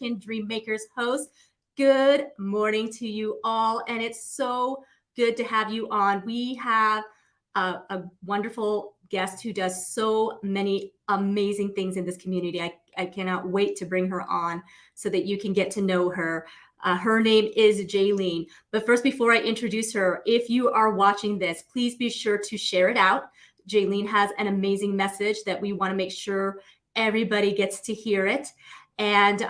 American Dream Makers host. Good morning to you all, and it's so good to have you on. We have a wonderful guest who does so many amazing things in this community. I cannot wait to bring her on so that you can get to know her. Her name is Jaye. But first, before I introduce her, if you are watching this, please be sure to share it out. Jaye has an amazing message that we want to make sure everybody gets to hear it. And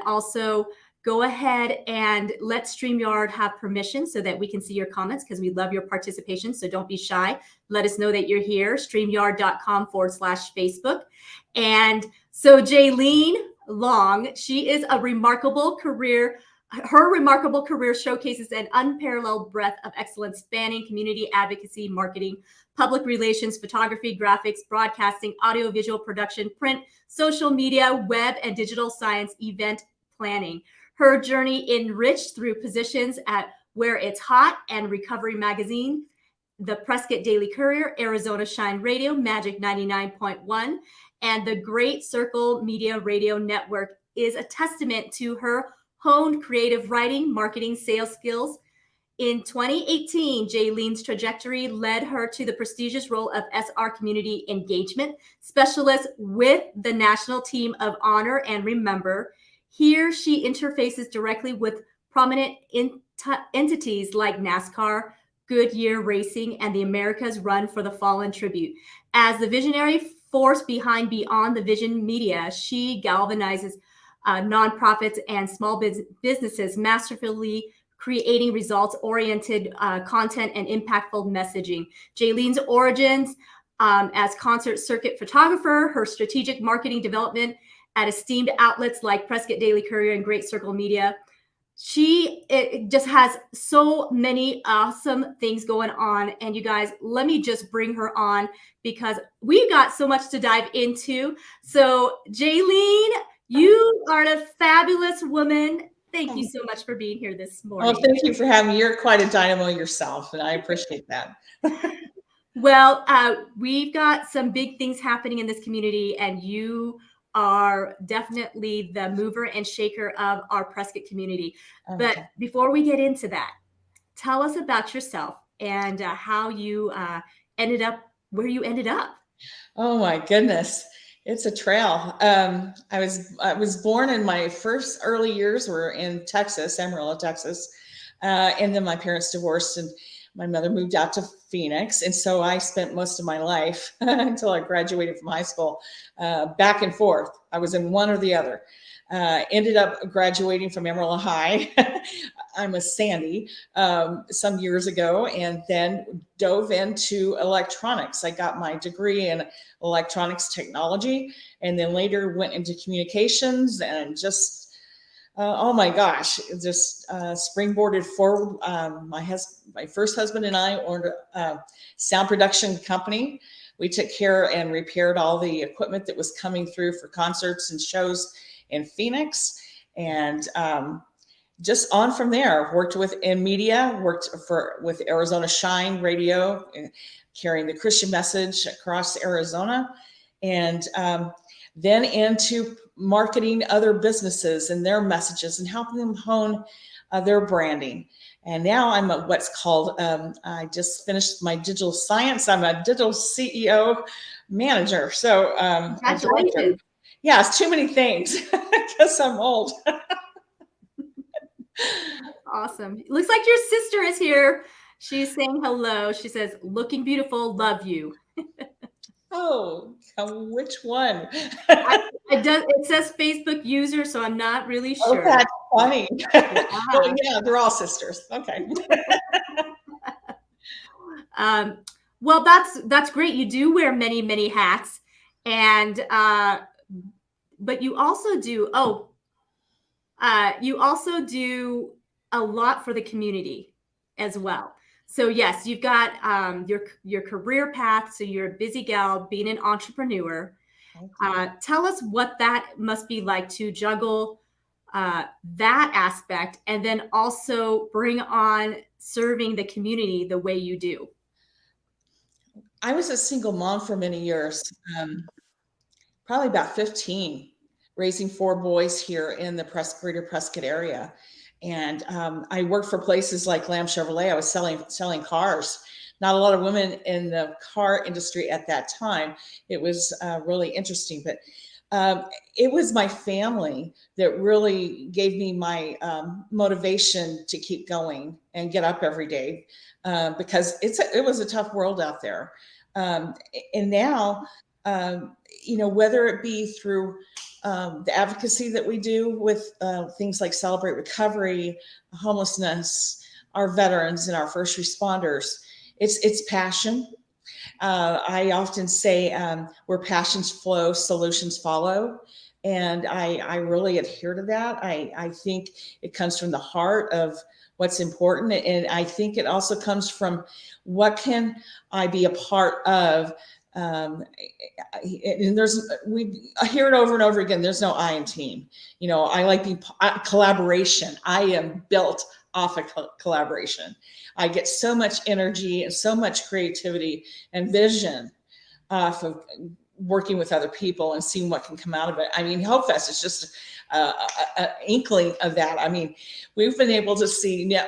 also go ahead and let StreamYard have permission so that we can see your comments, because we love your participation. So don't be shy. Let us know that you're here, streamyard.com/Facebook. And so Jaye Long, she is a remarkable career. Her remarkable career showcases an unparalleled breadth of excellence spanning community advocacy, marketing, public relations, photography, graphics, broadcasting, audiovisual production, print, social media, web, and digital science event planning. Her journey enriched through positions at Where It's Hot and Recovery Magazine, the Prescott Daily Courier, Arizona Shine Radio, Magic 99.1, and the Great Circle Media Radio Network is a testament to her honed creative writing, marketing, sales skills. In 2018, Jaye's trajectory led her to the prestigious role of SR Community Engagement Specialist with the National Team of Honor and Remember. Here, she interfaces directly with prominent entities like NASCAR, Goodyear Racing, and the America's Run for the Fallen Tribute. As the visionary force behind Beyond the Vision Media, she galvanizes nonprofits and small businesses, masterfully creating results-oriented content and impactful messaging. Jaye's origins as concert circuit photographer, her strategic marketing development at esteemed outlets like Prescott Daily Courier and Great Circle Media. She just has so many awesome things going on. And you guys, let me just bring her on because we've got so much to dive into. So Jaye, you are a fabulous woman. Thank you so much for being here this morning. Well, thank you for having me. You're quite a dynamo yourself, and I appreciate that. Well, we've got some big things happening in this community, and you are definitely the mover and shaker of our Prescott community. Okay. But before we get into that, tell us about yourself and how you ended up where you ended up. Oh my goodness. It's a trail. I was born in my first early years were in Texas, Amarillo, Texas. And then my parents divorced and my mother moved out to Phoenix. And so I spent most of my life until I graduated from high school, back and forth. I was in one or the other. Ended up graduating from Amarillo High. I'm a Sandy some years ago, and then dove into electronics. I got my degree in electronics technology, and then later went into communications and just oh my gosh, just springboarded forward. My first husband and I owned a sound production company. We took care and repaired all the equipment that was coming through for concerts and shows in Phoenix. And just on from there, worked in media, with Arizona Shine Radio, carrying the Christian message across Arizona. And then into marketing other businesses and their messages and helping them hone their branding. And now I'm what's called, I just finished my digital science. I'm a digital CEO manager. So congratulations. Yeah, it's too many things because I'm old. Awesome. Looks like your sister is here. She's saying hello. She says, looking beautiful, love you. Oh, which one? It says Facebook user, so I'm not really sure. Oh, that's funny. Well, yeah, they're all sisters. Okay. Well, that's great. You do wear many, many hats, and but you also do a lot for the community as well. So yes, you've got your career path. So you're a busy gal, being an entrepreneur. Tell us what that must be like to juggle that aspect and then also bring on serving the community the way you do. I was a single mom for many years, probably about 15. raising 4 boys here in the greater Prescott area. And I worked for places like Lamb Chevrolet. I was selling cars. Not a lot of women in the car industry at that time. It was really interesting, but it was my family that really gave me my motivation to keep going and get up every day, because it was a tough world out there. Um, and now, whether it be through the advocacy that we do with things like Celebrate Recovery, homelessness, our veterans, and our first responders, it's passion. I often say, where passions flow, solutions follow. And I really adhere to that. I think it comes from the heart of what's important. And I think it also comes from what can I be a part of. And we hear it over and over again. There's no I in team. I like collaboration. I am built off of collaboration. I get so much energy and so much creativity and vision off of working with other people and seeing what can come out of it. I mean, Hope Fest is just an inkling of that. I mean, we've been able to see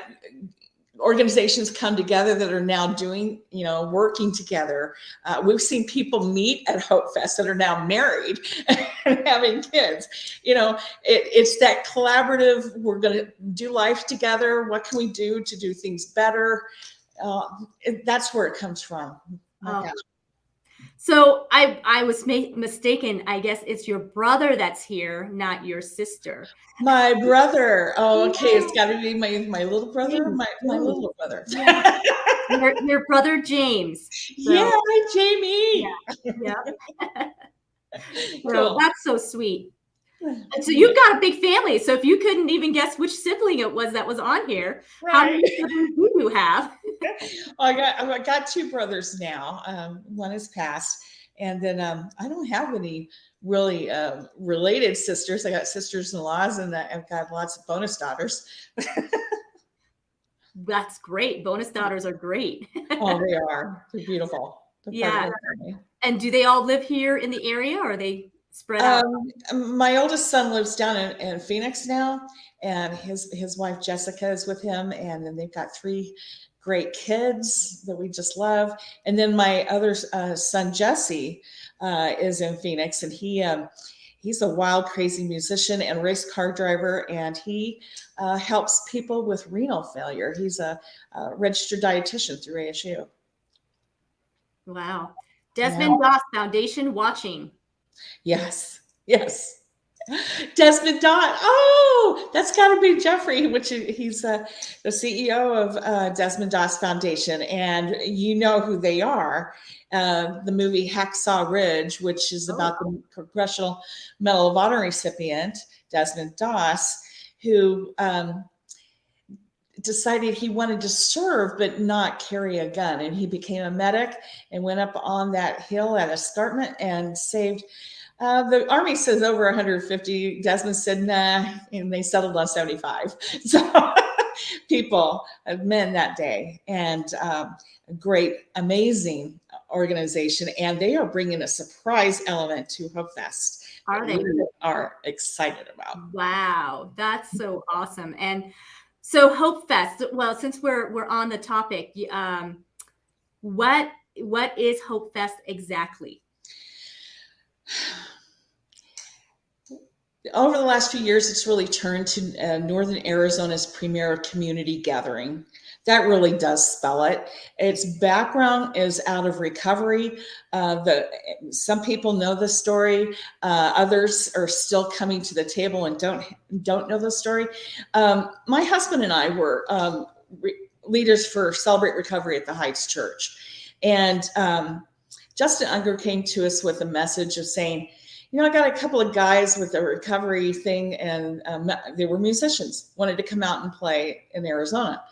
organizations come together that are now doing, working together. We've seen people meet at Hope Fest that are now married and having kids. It's that collaborative, we're going to do life together. What can we do to do things better? That's where it comes from. So I was mistaken. I guess it's your brother that's here, not your sister. My brother. Oh, okay. It's got to be my little brother. My little brother. Yeah. your brother James. So, yeah, hi, Jamie. Yeah. Cool. That's so sweet. So you've got a big family. So if you couldn't even guess which sibling it was that was on here, right. How many siblings do you have? I got 2 brothers now. One has passed, and then I don't have any really related sisters. I got sisters-in-laws, and I've got lots of bonus daughters. That's great. Bonus daughters are great. Oh, they are. They're beautiful. They're yeah. And do they all live here in the area, or are they spread out? My oldest son lives down in Phoenix now, and his wife Jessica is with him, and then they've got 3 great kids that we just love. And then my other son Jesse is in Phoenix, and he's a wild, crazy musician and race car driver, and he helps people with renal failure. He's a registered dietitian through ASU. Wow. Desmond Doss Foundation watching. Yes. Desmond Doss. Oh, that's got to be Jeffrey, which he's the CEO of Desmond Doss Foundation. And you know who they are. The movie Hacksaw Ridge, which is about the Congressional Medal of Honor recipient, Desmond Doss, who decided he wanted to serve but not carry a gun. And he became a medic and went up on that hill at Escarpment and saved the Army says over 150. Desmond said, nah, and they settled on 75. So men that day, and a great, amazing organization. And they are bringing a surprise element to Hope Fest. Are they? We are excited about. Wow, that's so awesome. And so Hope Fest, well, since we're on the topic, what is Hope Fest exactly? Over the last few years, it's really turned to Northern Arizona's premier community gathering. That really does spell it. Its background is out of recovery. Some people know the story. Others are still coming to the table and don't know the story. My husband and I were leaders for Celebrate Recovery at the Heights Church. And Justin Unger came to us with a message of saying, I got a couple of guys with a recovery thing, and they were musicians, wanted to come out and play in Arizona.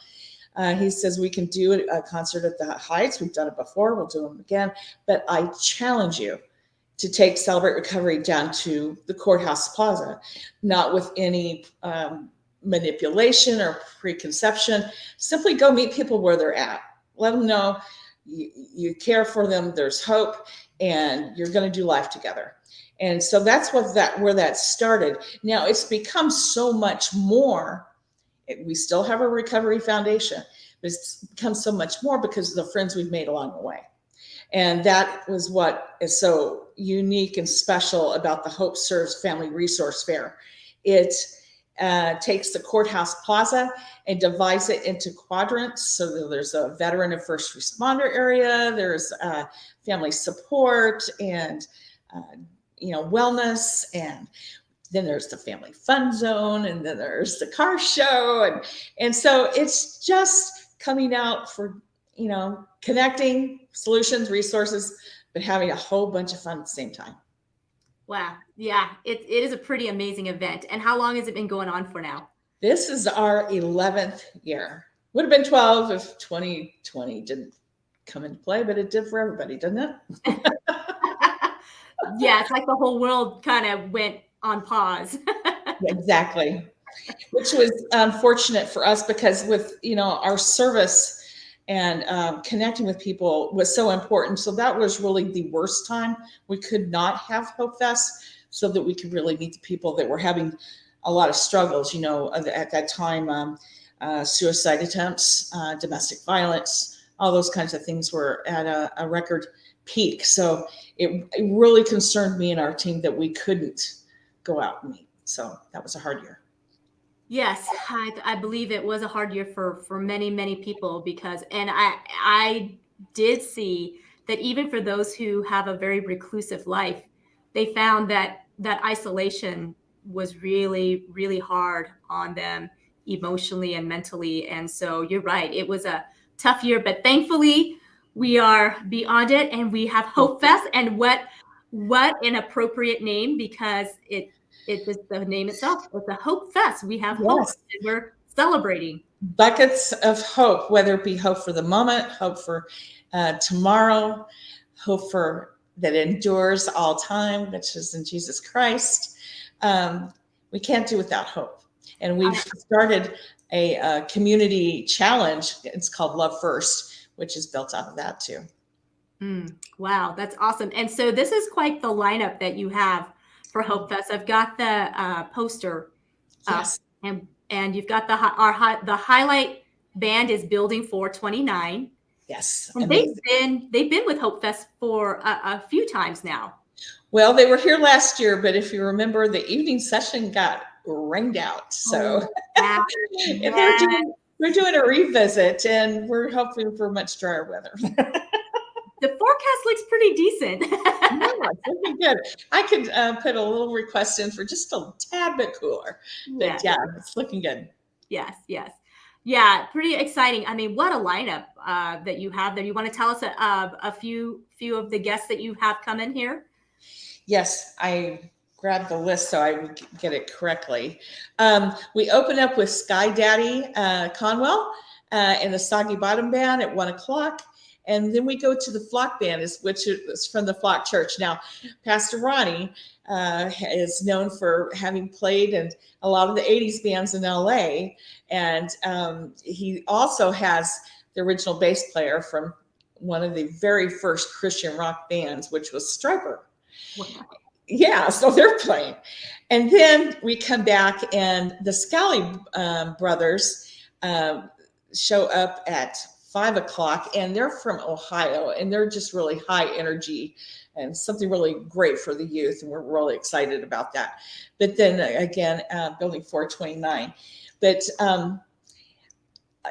He says, we can do a concert at the Heights. We've done it before. We'll do them again. But I challenge you to take Celebrate Recovery down to the Courthouse Plaza, not with any manipulation or preconception. Simply go meet people where they're at. Let them know you care for them. There's hope. and you're going to do life together. And so that's where that started. Now it's become so much more. We still have a recovery foundation, but it's become so much more because of the friends we've made along the way. And that was what is so unique and special about the Hope Serves Family Resource Fair. It takes the courthouse plaza and divides it into quadrants. So there's a veteran and first responder area, there's family support, and wellness, and then there's the family fun zone, and then there's the car show, and so it's just coming out for connecting solutions, resources, but having a whole bunch of fun at the same time. Wow. Yeah, it is a pretty amazing event. And how long has it been going on for now? This is our 11th year. Would have been 12 if 2020 didn't come into play, but it did for everybody, didn't it? Yeah, it's like the whole world kind of went on pause. Exactly. Which was unfortunate for us because with, our service and connecting with people was so important. So that was really the worst time. We could not have Hope Fest so that we could really meet the people that were having a lot of struggles, at that time, suicide attempts, domestic violence, all those kinds of things were at a record peak. So it really concerned me and our team that we couldn't go out and meet. So that was a hard year. Yes, I believe it was a hard year for many, many people because, and I did see that even for those who have a very reclusive life, they found that isolation was really, really hard on them emotionally and mentally. And so you're right, it was a tough year, but thankfully we are beyond it, and we have Hope Fest. And what an appropriate name, because it is the name itself. It's a Hope Fest. We have hope, and we're celebrating. Buckets of hope, whether it be hope for the moment, hope for tomorrow, hope for that endures all time, which is in Jesus Christ. We can't do without hope. And we've started a community challenge. It's called Love First, which is built out of that too. Wow, that's awesome. And so this is quite the lineup that you have for Hope Fest. I've got the poster, yes, and you've got the highlight band is Building 429. Yes, and they've been with Hope Fest for a few times now. Well, they were here last year, but if you remember, the evening session got rained out. So and we're doing a revisit, and we're hoping for much drier weather. The forecast looks pretty decent. Yeah, it's looking good. I could put a little request in for just a tad bit cooler. But yeah, it's looking good. Yes. Yeah, pretty exciting. I mean, what a lineup that you have there. You want to tell us a few of the guests that you have come in here? Yes, I grabbed the list so I would get it correctly. We open up with Sky Daddy Conwell and the Soggy Bottom Band at 1:00. And then we go to the Flock Band, which is from the Flock Church. Now, Pastor Ronnie is known for having played in a lot of the 80s bands in LA. And he also has the original bass player from one of the very first Christian rock bands, which was Striper. Wow. Yeah, so they're playing. And then we come back, and the Scally brothers show up at 5:00, and they're from Ohio, and they're just really high energy and something really great for the youth. And we're really excited about that. But then again, Building 429. But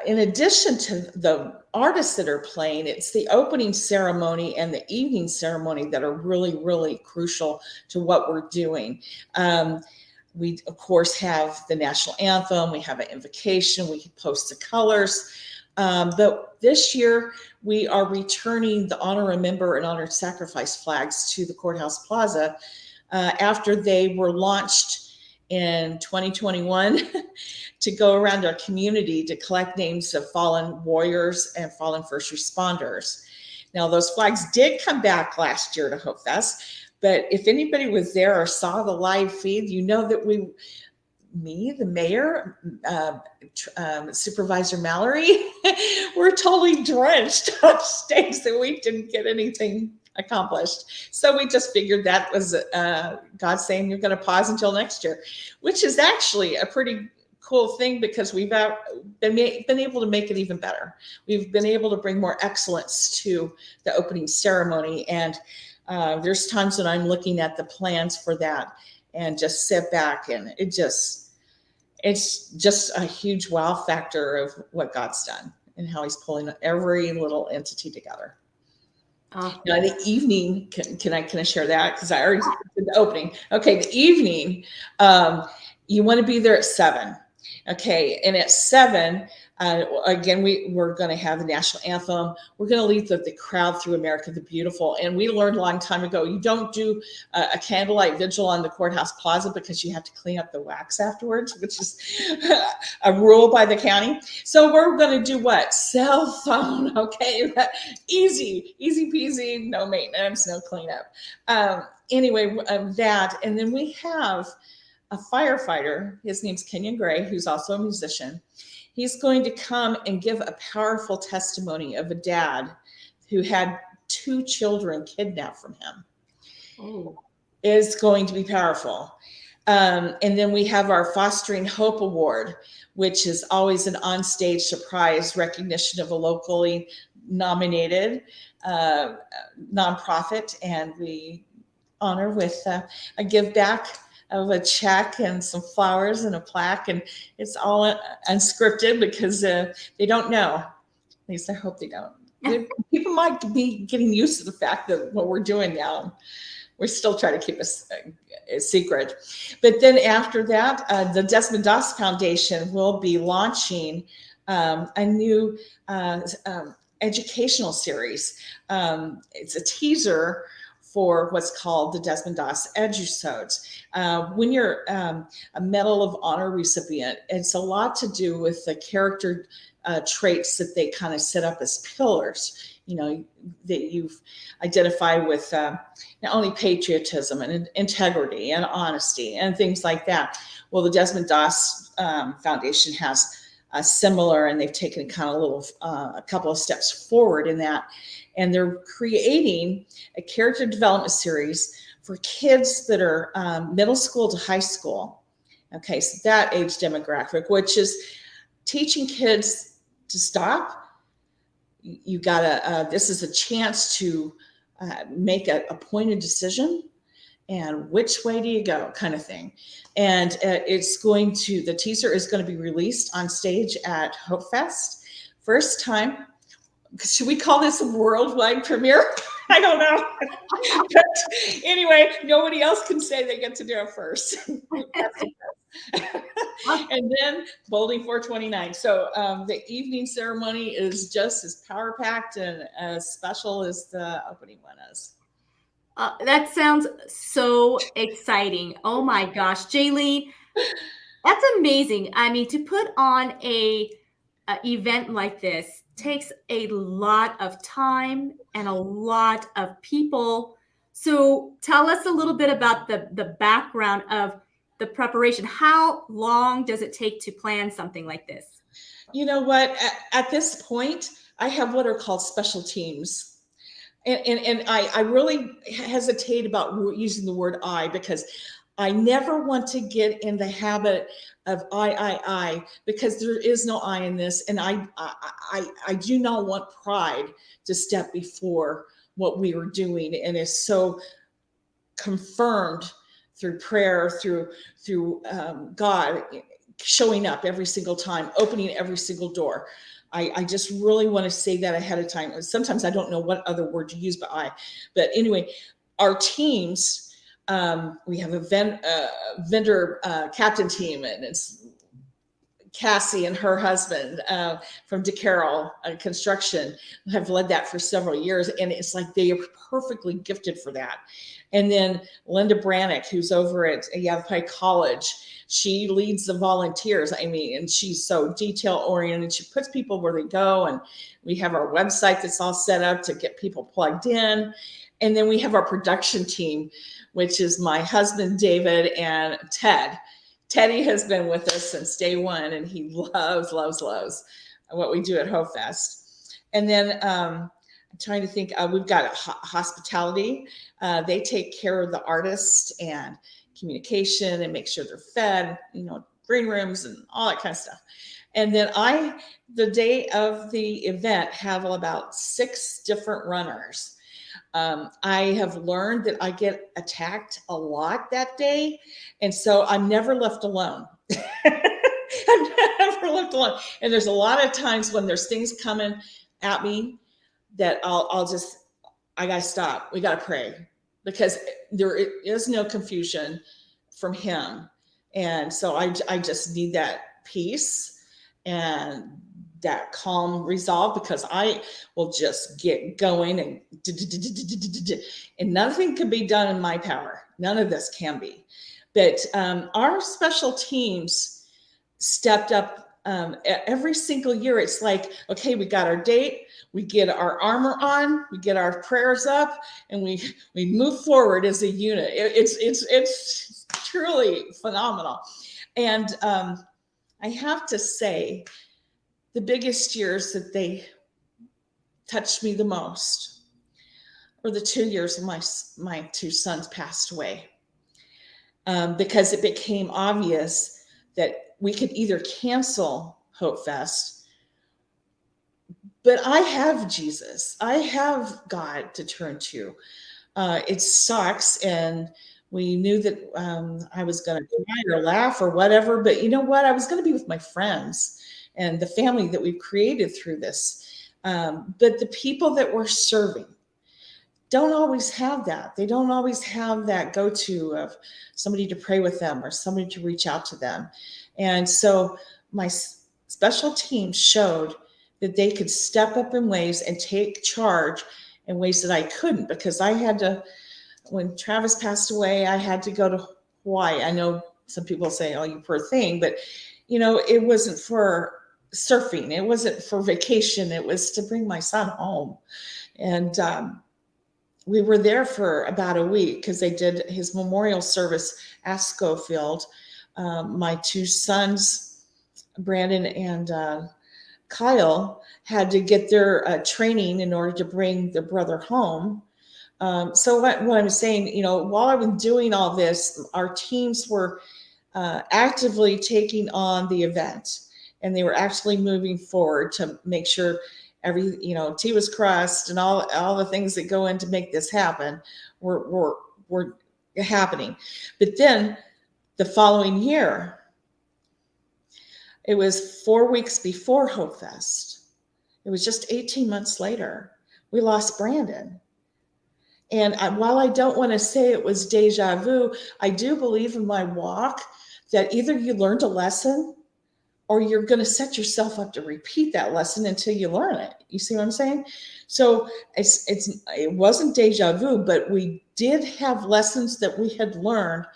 in addition to the artists that are playing, it's the opening ceremony and the evening ceremony that are really, really crucial to what we're doing. We, of course, have the national anthem. We have an invocation. We post the colors. But this year, we are returning the Honor Remember and Honor Sacrifice flags to the Courthouse Plaza after they were launched in 2021 to go around our community to collect names of fallen warriors and fallen first responders. Now, those flags did come back last year to Hope Fest, but if anybody was there or saw the live feed, you know that me, the mayor, Supervisor Mallory, we're totally drenched on stage, so we didn't get anything accomplished. So we just figured that was God saying you're going to pause until next year, which is actually a pretty cool thing because we've been able to make it even better. We've been able to bring more excellence to the opening ceremony. And there's times when I'm looking at the plans for that and just sit back, and it's just a huge wow factor of what God's done and how he's pulling every little entity together. Now the evening, can I share that? Because I already did the opening. Okay, the evening, you want to be there at 7. Okay, and at 7, again, we're going to have the national anthem. We're going to lead the crowd through America the Beautiful. And we learned a long time ago, you don't do a candlelight vigil on the courthouse plaza because you have to clean up the wax afterwards, which is a rule by the county. So we're going to do what? Cell phone. Okay, easy peasy, no maintenance, no cleanup. Anyway, that, and then we have a firefighter. His name's Kenyon Gray, who's also a musician. He's going to come and give a powerful testimony of a dad who had 2 children kidnapped from him. Oh, is going to be powerful. And then we have our Fostering Hope Award, which is always an onstage surprise recognition of a locally nominated nonprofit, and we honor with a give back of a check and some flowers and a plaque, and it's all unscripted because they don't know. At least I hope they don't. People might be getting used to the fact that what we're doing now, we're still trying to keep a secret. But then after that, the Desmond Doss Foundation will be launching a new educational series. It's a teaser for what's called the Desmond Doss Edusodes. When you're a Medal of Honor recipient, it's a lot to do with the character traits that they kind of set up as pillars, that you've identified with not only patriotism and integrity and honesty and things like that. Well, the Desmond Doss Foundation has a similar, and they've taken kind of a couple of steps forward in that. And they're creating a character development series for kids that are middle school to high school. Okay, so that age demographic, which is teaching kids to stop. You gotta, this is a chance to make a pointed decision, and which way do you go, kind of thing. And the teaser is going to be released on stage at Hope Fest. First time. Should we call this a worldwide premiere? I don't know. But anyway, nobody else can say they get to do it first. And then Bolding 429. So the evening ceremony is just as power-packed and as special as the opening one is. That sounds so exciting. Oh my gosh, Jaye, that's amazing. I mean, to put on a event like this takes a lot of time and a lot of people. So tell us a little bit about the background of the preparation. How long does it take to plan something like this? You know what? At this point, I have what are called special teams. And I really hesitate about using the word I, because I never want to get in the habit of I, because there is no I in this. And I do not want pride to step before what we are doing. And it's so confirmed through prayer, through God showing up every single time, opening every single door. I just really want to say that ahead of time. Sometimes I don't know what other word to use, but anyway, our teams, we have a vendor captain team, and it's Cassie and her husband from DeCarroll Construction have led that for several years. And it's like they are perfectly gifted for that. And then Linda Brannick, who's over at Yavapai College, she leads the volunteers. I mean, and she's so detail oriented. She puts people where they go. And we have our website that's all set up to get people plugged in. And then we have our production team, which is my husband, David, and Ted. Teddy has been with us since day one, and he loves what we do at Hope Fest. And then I'm trying to think. We've got hospitality. They take care of the artists and communication and make sure they're fed, green rooms and all that kind of stuff. And then the day of the event, have about 6 different runners. I have learned that I get attacked a lot that day. And so I'm never left alone. I'm never left alone. And there's a lot of times when there's things coming at me that I got to stop. We got to pray, because there is no confusion from him. And so I just need that peace and that calm resolve, because I will just get going and nothing can be done in my power. None of this can be. But our special teams stepped up every single year. It's like, okay, we got our date, we get our armor on, we get our prayers up, and we move forward as a unit. It's truly phenomenal. And I have to say, the biggest years that they touched me the most were the 2 years my 2 sons passed away, because it became obvious that we could either cancel Hope Fest, but I have Jesus. I have God to turn to. It sucks, and we knew that I was going to cry or laugh or whatever, but you know what? I was going to be with my friends and the family that we've created through this. But the people that we're serving don't always have that. They don't always have that go-to of somebody to pray with them or somebody to reach out to them. And so my special team showed that they could step up in ways and take charge in ways that I couldn't, because I had to, when Travis passed away, I had to go to Hawaii. I know some people say, oh, you poor thing, but it wasn't for surfing. It wasn't for vacation. It was to bring my son home. And we were there for about a week because they did his memorial service at Schofield. My 2 sons, Brandon and Kyle, had to get their training in order to bring their brother home. So what I'm saying, while I was doing all this, our teams were actively taking on the event, and they were actually moving forward to make sure T was crossed and all the things that go in to make this happen were happening. But then the following year, it was 4 weeks before Hope Fest. It was just 18 months later, we lost Brandon. And while I don't want to say it was deja vu, I do believe in my walk that either you learned a lesson or you're going to set yourself up to repeat that lesson until you learn it. You see what I'm saying? So it wasn't deja vu, but we did have lessons that we had learned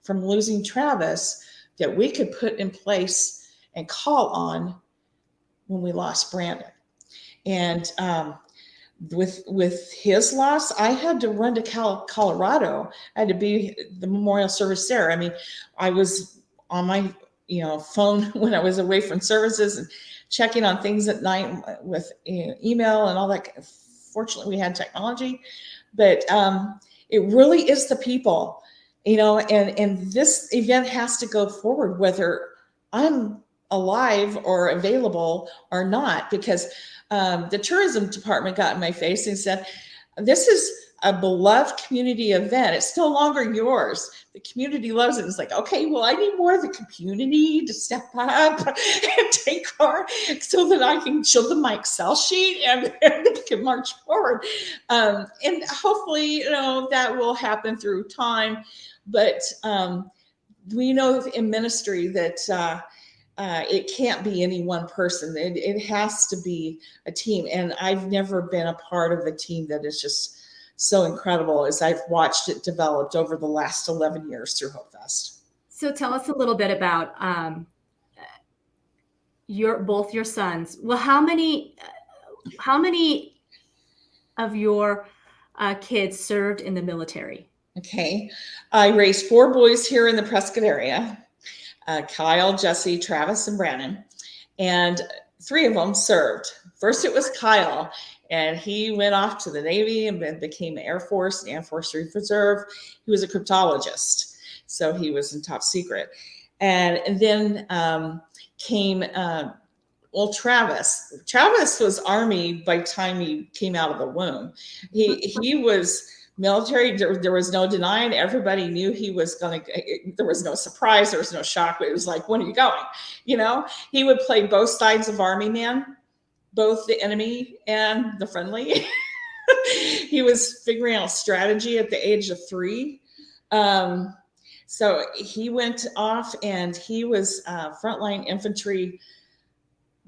from losing Travis that we could put in place and call on when we lost Brandon. And with his loss, I had to run to Colorado. I had to be the memorial service there. I mean, I was on my phone when I was away from services and checking on things at night with email and all that. Fortunately, we had technology, but it really is the people, and this event has to go forward whether I'm alive or available or not, because the tourism department got in my face and said, this is a beloved community event. It's no longer yours. The community loves it. It's like, okay, well, I need more of the community to step up and take part so that I can show them my Excel sheet and they can march forward. And hopefully, that will happen through time. But we know in ministry that it can't be any one person. It has to be a team. And I've never been a part of a team that is just so incredible as I've watched it developed over the last 11 years through Hope Fest. So tell us a little bit about both your sons. Well, how many of your kids served in the military? Okay. I raised 4 boys here in the Prescott area. Kyle, Jesse, Travis, and Brandon. And 3 of them served. First, it was Kyle. And he went off to the Navy and then became Air Force and Air Force Reserve. He was a cryptologist, so he was in top secret. And then came well, Travis was Army by the time he came out of the womb. He was military. There was no denying. Everybody knew he was going to. There was no surprise. There was no shock. But it was like, when are you going? You know, he would play both sides of Army man, both the enemy and the friendly. He was figuring out strategy at the age of 3. So he went off and he was frontline infantry,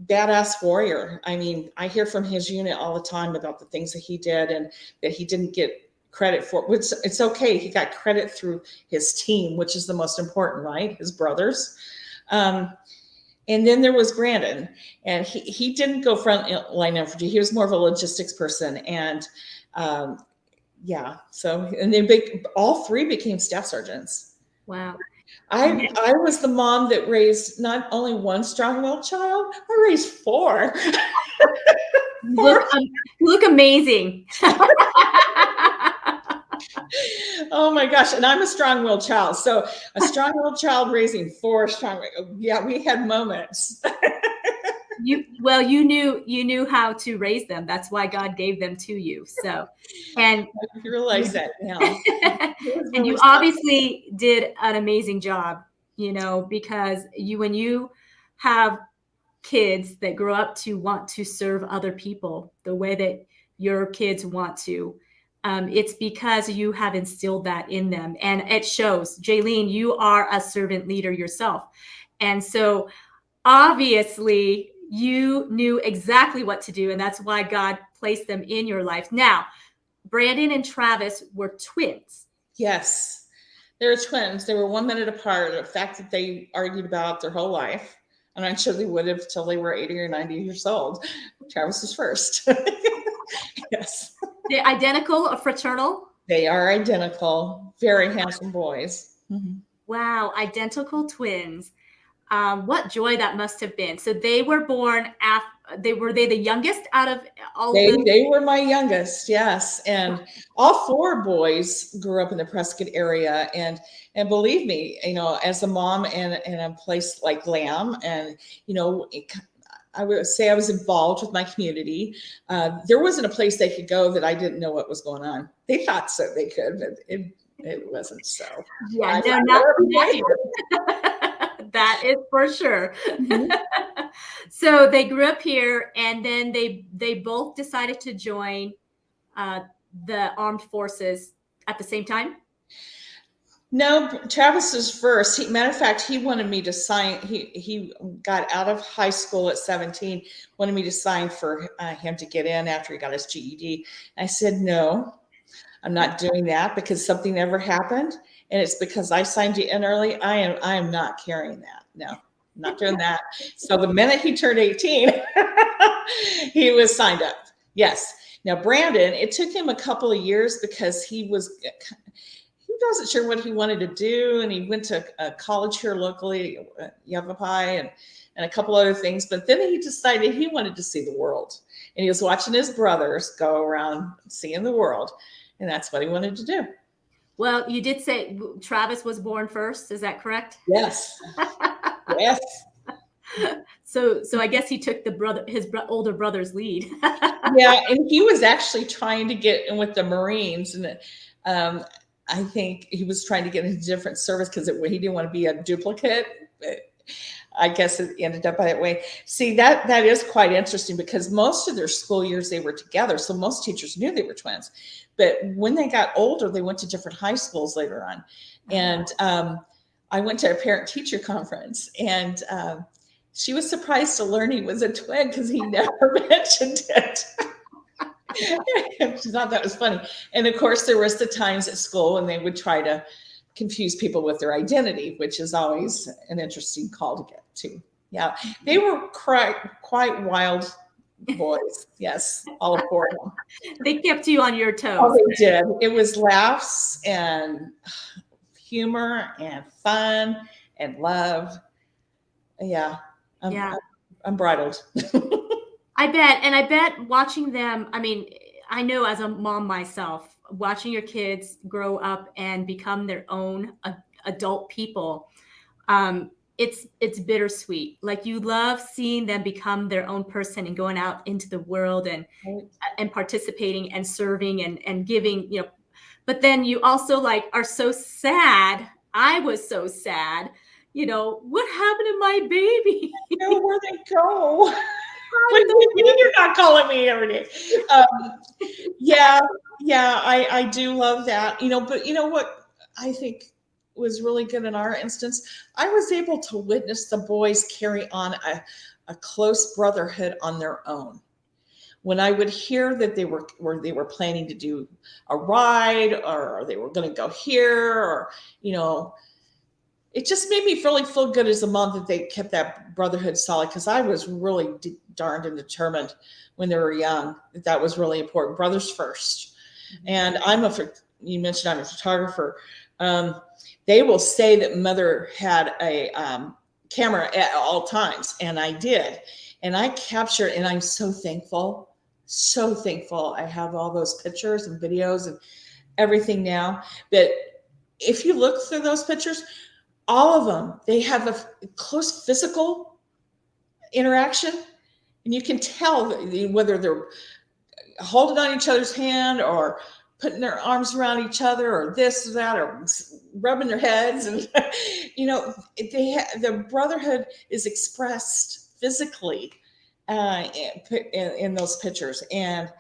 badass warrior. I mean, I hear from his unit all the time about the things that he did and that he didn't get credit for. It's okay. He got credit through his team, which is the most important, right? His brothers. And then there was Brandon, and he didn't go frontline infantry. He was more of a logistics person. And yeah, so, and all 3 became staff sergeants. Wow. I was the mom that raised not only one strong-willed child, I raised 4. Look amazing. Oh my gosh. And I'm a strong-willed child. So a strong-willed child raising 4 yeah, we had moments. You knew how to raise them. That's why God gave them to you. So, and I realize that now. And you obviously did an amazing job, you know, because when you have kids that grow up to want to serve other people the way that your kids want to, it's because you have instilled that in them, and it shows. Jaylene, you are a servant leader yourself, and so obviously you knew exactly what to do, and that's why God placed them in your life. Now, Brandon and Travis were twins. Yes, they were twins. They were 1 minute apart. The fact that they argued about their whole life, and I'm sure they would have till they were 80 or 90 years old. Travis was first. Yes. They're identical or fraternal? They are identical. Very handsome boys. Mm-hmm. Wow, identical twins. What joy that must have been. So they were born after, were they the youngest out of all? They were my youngest, yes. And all 4 boys grew up in the Prescott area. And believe me, you know, as a mom in a place like Lamb, and, you know, I would say I was involved with my community. There wasn't a place they could go that I didn't know what was going on. They thought so they could, but it wasn't so. Yeah, no, not here. That is for sure. Mm-hmm. So they grew up here, and then they both decided to join the armed forces at the same time. No, Travis was first. Matter of fact, he wanted me to sign. He got out of high school at 17, wanted me to sign for him to get in after he got his GED. I said, no, I'm not doing that, because something never happened. And it's because I signed you in early. I am not carrying that. No, I'm not doing that. So the minute he turned 18, he was signed up. Yes. Now, Brandon, it took him a couple of years because he wasn't sure what he wanted to do. And he went to a college here locally, Yavapai, and a couple other things. But then he decided he wanted to see the world. And he was watching his brothers go around seeing the world. And that's what he wanted to do. Well, you did say Travis was born first. Is that correct? Yes. Yes. So I guess he took his older brother's lead. Yeah, and he was actually trying to get in with the Marines, and I think he was trying to get into different service because he didn't want to be a duplicate. But I guess it ended up that way. See, that is quite interesting, because most of their school years they were together, so most teachers knew they were twins. But when they got older, they went to different high schools later on. And I went to a parent-teacher conference, and she was surprised to learn he was a twin because he never mentioned it. She thought that was funny. And of course, there was the times at school when they would try to confuse people with their identity, which is always an interesting call to get to. Yeah, they were quite wild boys. Yes, all 4 of them. They kept you on your toes. Oh, they did. It was laughs and humor and fun and love. Yeah, I'm bridled. I bet. And I bet watching them, I mean, I know as a mom myself, watching your kids grow up and become their own adult people, it's bittersweet. Like you love seeing them become their own person and going out into the world Right. and participating and serving and giving, you know, but then you also like are so sad. I was so sad, you know, what happened to my baby? Know where they go. How What did do you mean they you're not calling me every day? Yeah, yeah, I do love that. But you know what I think was really good in our instance? I was able to witness the boys carry on a close brotherhood on their own. When I would hear that they were planning to do a ride or they were going to go here or you know it just made me really feel good as a mom that they kept that brotherhood solid because I was really darned and determined when they were young that that was really important. Brothers first. And you mentioned I'm a photographer. Um, they will say that mother had a camera at all times, and I did. And I captured, and I'm so thankful. I have all those pictures and videos and everything now. But if you look through those pictures, all of them, they have a close physical interaction, and you can tell whether they're holding on each other's hand or putting their arms around each other or this or that or rubbing their heads and the brotherhood is expressed physically in those pictures, and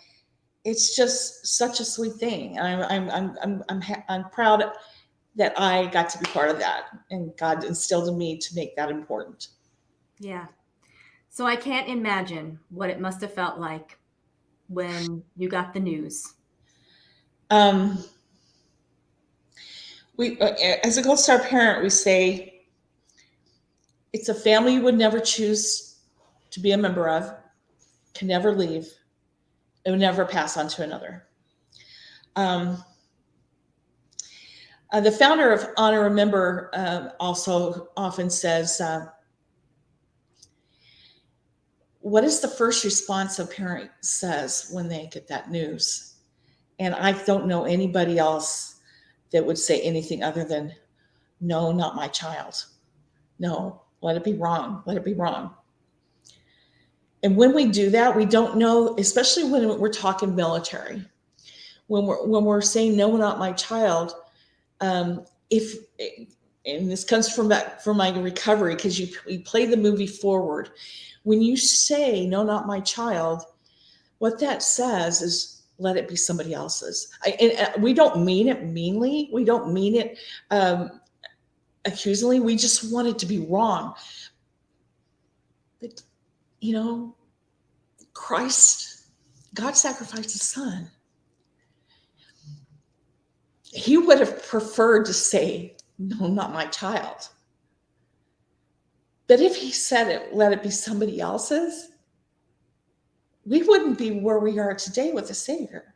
it's just such a sweet thing. I'm proud that I got to be part of that, and God instilled in me to make that important. Yeah. So I can't imagine what it must have felt like when you got the news. Um, we, as a Gold Star parent, we say it's a family you would never choose to be a member of, can never leave, it would never pass on to another. Um, the founder of Honor Remember also often says, what is the first response a parent says when they get that news? And I don't know anybody else that would say anything other than, no, not my child. No, let it be wrong. Let it be wrong. And when we do that, we don't know, especially when we're talking military, when we're saying no, not my child. If and this comes from my recovery because we play the movie forward. When you say no, not my child, what that says is let it be somebody else's. And we don't mean it meanly. We don't mean it accusingly. We just want it to be wrong. But Christ, God sacrificed his son. He would have preferred to say, no, not my child. But if he said it, let it be somebody else's, we wouldn't be where we are today with the Savior.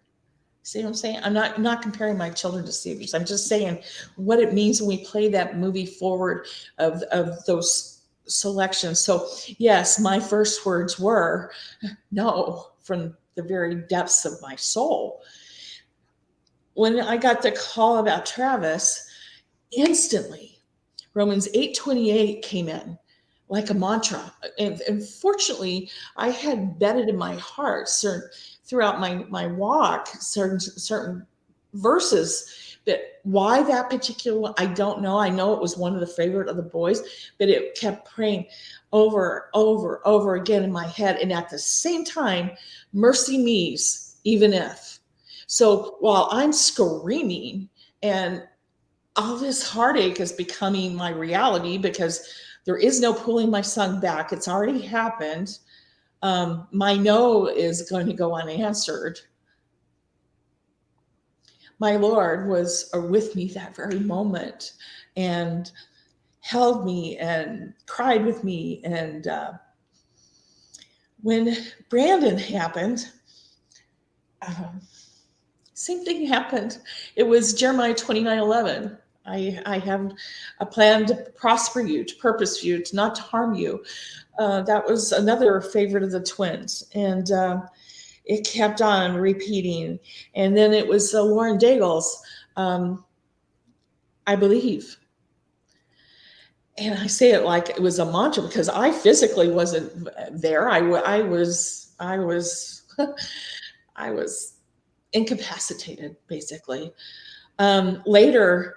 See what I'm saying? I'm not comparing my children to saviors. I'm just saying what it means when we play that movie forward of those selections. So yes, my first words were no from the very depths of my soul. When I got the call about Travis, instantly Romans 8:28 came in like a mantra. And fortunately, I had bedded in my heart throughout my walk certain verses. But why that particular one, I don't know. I know it was one of the favorite of the boys, but it kept praying over again in my head. And at the same time, mercy me's, even if. So while I'm screaming and all this heartache is becoming my reality because there is no pulling my son back. It's already happened. My no is going to go unanswered. My Lord was with me that very moment and held me and cried with me. And when Brandon happened, same thing happened. It was Jeremiah 29:11. I have a plan to prosper you, to purpose you, to not to harm you. That was another favorite of the twins. And it kept on repeating. And then it was Lauren Daigle's, um, I believe. And I say it like it was a mantra because I physically wasn't there. I was, I was incapacitated basically. Later,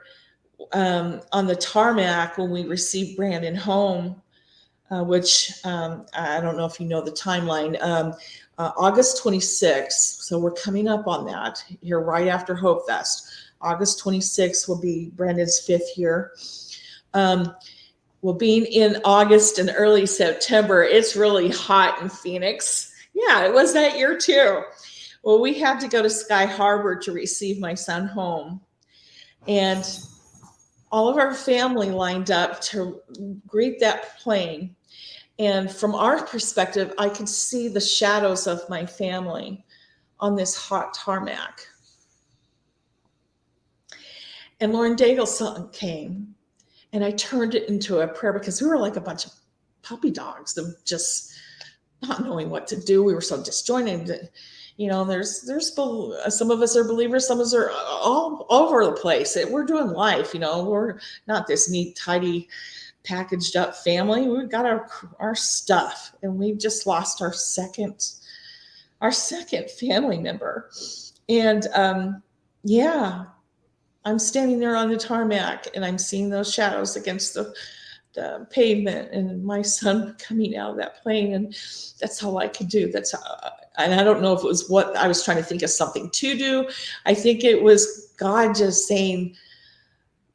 on the tarmac, when we received Brandon home, which I don't know if you know the timeline, August 26th. So we're coming up on that here right after Hope Fest. August 26th will be Brandon's 5th year. Well, being in August and early September, it's really hot in Phoenix. Yeah, it was that year too. Well, we had to go to Sky Harbor to receive my son home. And all of our family lined up to greet that plane. And from our perspective, I could see the shadows of my family on this hot tarmac. And Lauren Daigle's song came, and I turned it into a prayer because we were like a bunch of puppy dogs of just not knowing what to do. We were so disjointed. You know, there's some of us are believers, some of us are all over the place. We're doing life, you know, we're not this neat, tidy, packaged up family. We've got our stuff, and we've just lost our second family member. And yeah, I'm standing there on the tarmac and I'm seeing those shadows against the pavement and my son coming out of that plane. And that's all I could do. And I don't know if it was what I was trying to think of something to do. I think it was God just saying,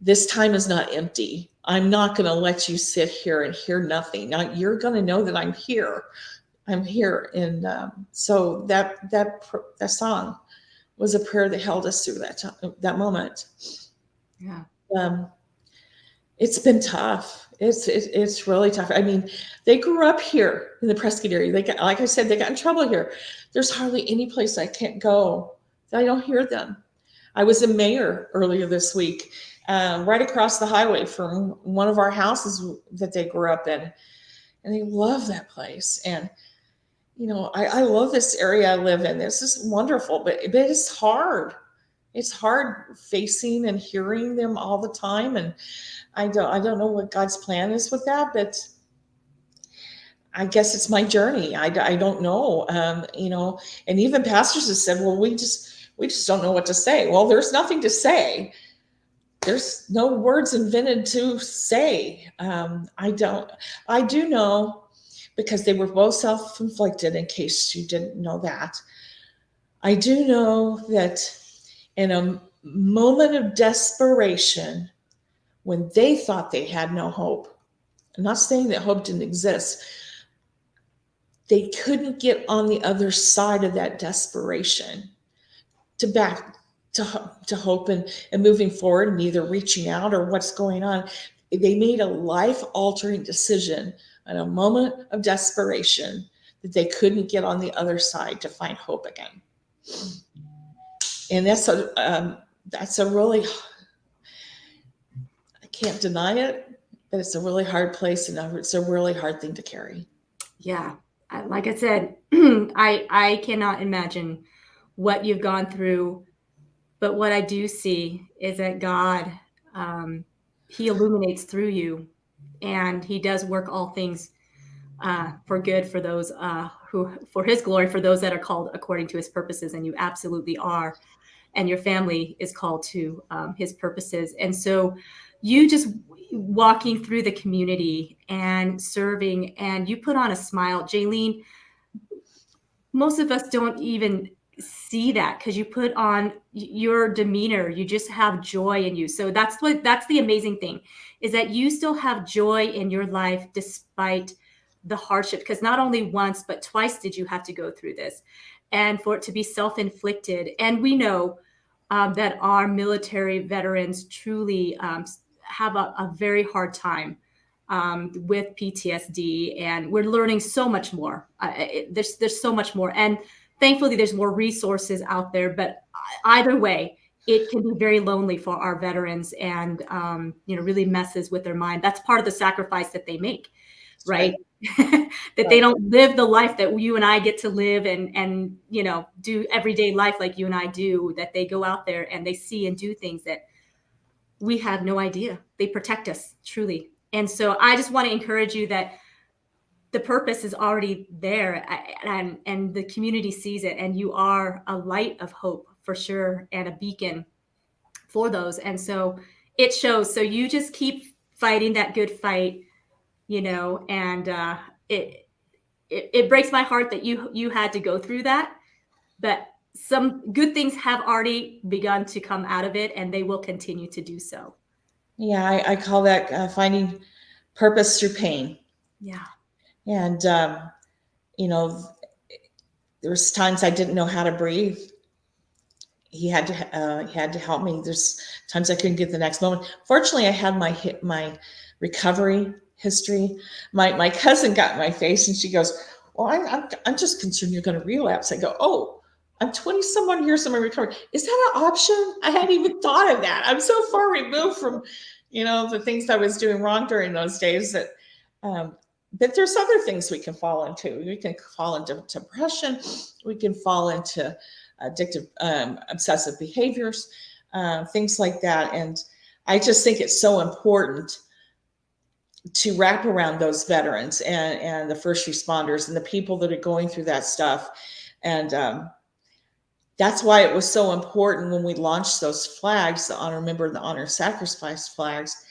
this time is not empty. I'm not going to let you sit here and hear nothing. Now, you're going to know that I'm here. I'm here. And so that song was a prayer that held us through that moment. Yeah. It's been tough. It's really tough. I mean, they grew up here in the Prescott area. Like I said, they got in trouble here. There's hardly any place I can't go that I don't hear them. I was in Mayor earlier this week, right across the highway from one of our houses that they grew up in, and they love that place. And you know, I love this area I live in. This is wonderful, but it's hard. It's hard facing and hearing them all the time. And I don't know what God's plan is with that, but I guess it's my journey. I don't know. You know, and even pastors have said, well, we just don't know what to say. Well, there's nothing to say. There's no words invented to say. I do know, because they were both self-inflicted, in case you didn't know that. I do know that in a moment of desperation, when they thought they had no hope, I'm not saying that hope didn't exist, they couldn't get on the other side of that desperation to back to hope and moving forward and either reaching out or what's going on. They made a life-altering decision in a moment of desperation that they couldn't get on the other side to find hope again. And that's a really, I can't deny it, but it's a really hard place, and it's a really hard thing to carry. Yeah. Like I said, I cannot imagine what you've gone through, but what I do see is that God, he illuminates through you, and he does work all things for good for those who, for his glory, for those that are called according to his purposes. And you absolutely are. And your family is called to his purposes. And so you just walking through the community and serving, and you put on a smile. Jaylene, most of us don't even see that because you put on your demeanor. You just have joy in you. So that's the amazing thing, is that you still have joy in your life despite the hardship, because not only once but twice did you have to go through this, and for it to be self-inflicted. And we know that our military veterans truly have a very hard time with PTSD, and we're learning so much more. There's so much more, and thankfully there's more resources out there. But either way, it can be very lonely for our veterans, and really messes with their mind. That's part of the sacrifice that they make, That's right? right. That they Right. don't live the life that you and I get to live, and do everyday life like you and I do. That they go out there and they see and do things that we have no idea. They protect us truly. And so I just want to encourage you that the purpose is already there, and the community sees it, and you are a light of hope for sure, and a beacon for those. And so it shows. So you just keep fighting that good fight, and it breaks my heart that you had to go through that, but some good things have already begun to come out of it, and they will continue to do so. Yeah, I call that finding purpose through pain. Yeah. And, you know, there was times I didn't know how to breathe. He had to help me. There's times I couldn't get the next moment. Fortunately, I had my recovery history. My cousin got in my face and she goes, "Well, I'm just concerned you're going to relapse." I go, "Oh, I'm 20 someone years in my recovery. Is that an option? I hadn't even thought of that. I'm so far removed from, the things I was doing wrong during those days um, that there's other things we can fall into. We can fall into depression. We can fall into addictive, obsessive behaviors, things like that. And I just think it's so important to wrap around those veterans and the first responders and the people that are going through that stuff. And that's why it was so important when we launched those flags, the honor, remember, the honor sacrifice flags,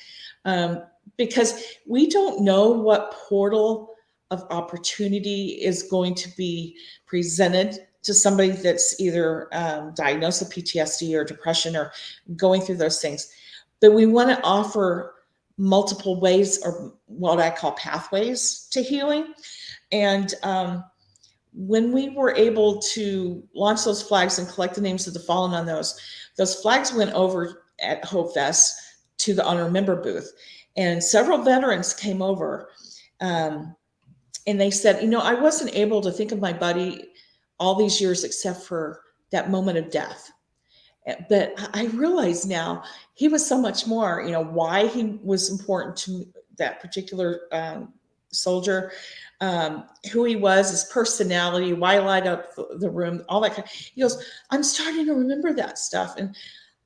because we don't know what portal of opportunity is going to be presented to somebody that's either diagnosed with PTSD or depression or going through those things. But we want to offer multiple ways, or what I call pathways to healing. And when we were able to launch those flags and collect the names of the fallen on those flags went over at Hope Fest to the Honor Member booth. And several veterans came over, and they said, I wasn't able to think of my buddy all these years except for that moment of death. But I realize now he was so much more, why he was important to that particular soldier, who he was, his personality, why he light up the room, all that kind. He goes, "I'm starting to remember that stuff, and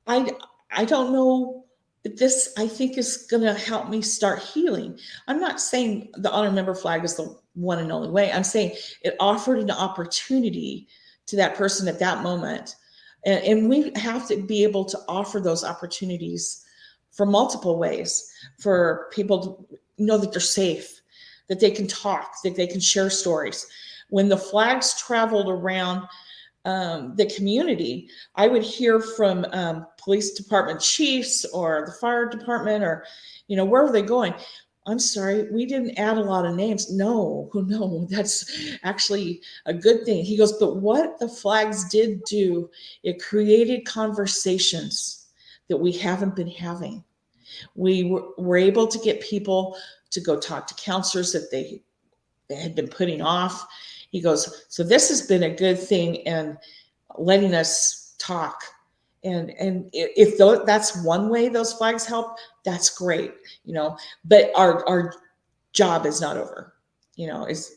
I don't know, but this I think is going to help me start healing." I'm not saying the honor member flag is the one and only way. I'm saying it offered an opportunity to that person at that moment, and we have to be able to offer those opportunities for multiple ways for people to know that they're safe, that they can talk, that they can share stories. When the flags traveled around the community, I would hear from police department chiefs or the fire department, or, where are they going? "I'm sorry, we didn't add a lot of names." No, that's actually a good thing. He goes, "But what the flags did do, it created conversations that we haven't been having. We were able to get people to go talk to counselors that they had been putting off." He goes, "So this has been a good thing in letting us talk. And if that's one way those flags help, that's great, But our job is not over, is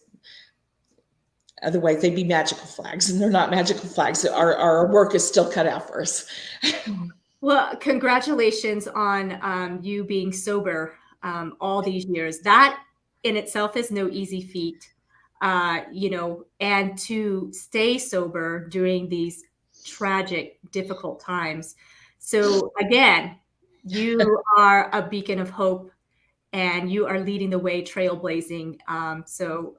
otherwise they'd be magical flags, and they're not magical flags. Our work is still cut out for us." Well, congratulations on you being sober all these years. That in itself is no easy feat, and to stay sober during these tragic, difficult times. So, again, you are a beacon of hope, and you are leading the way, trailblazing. So,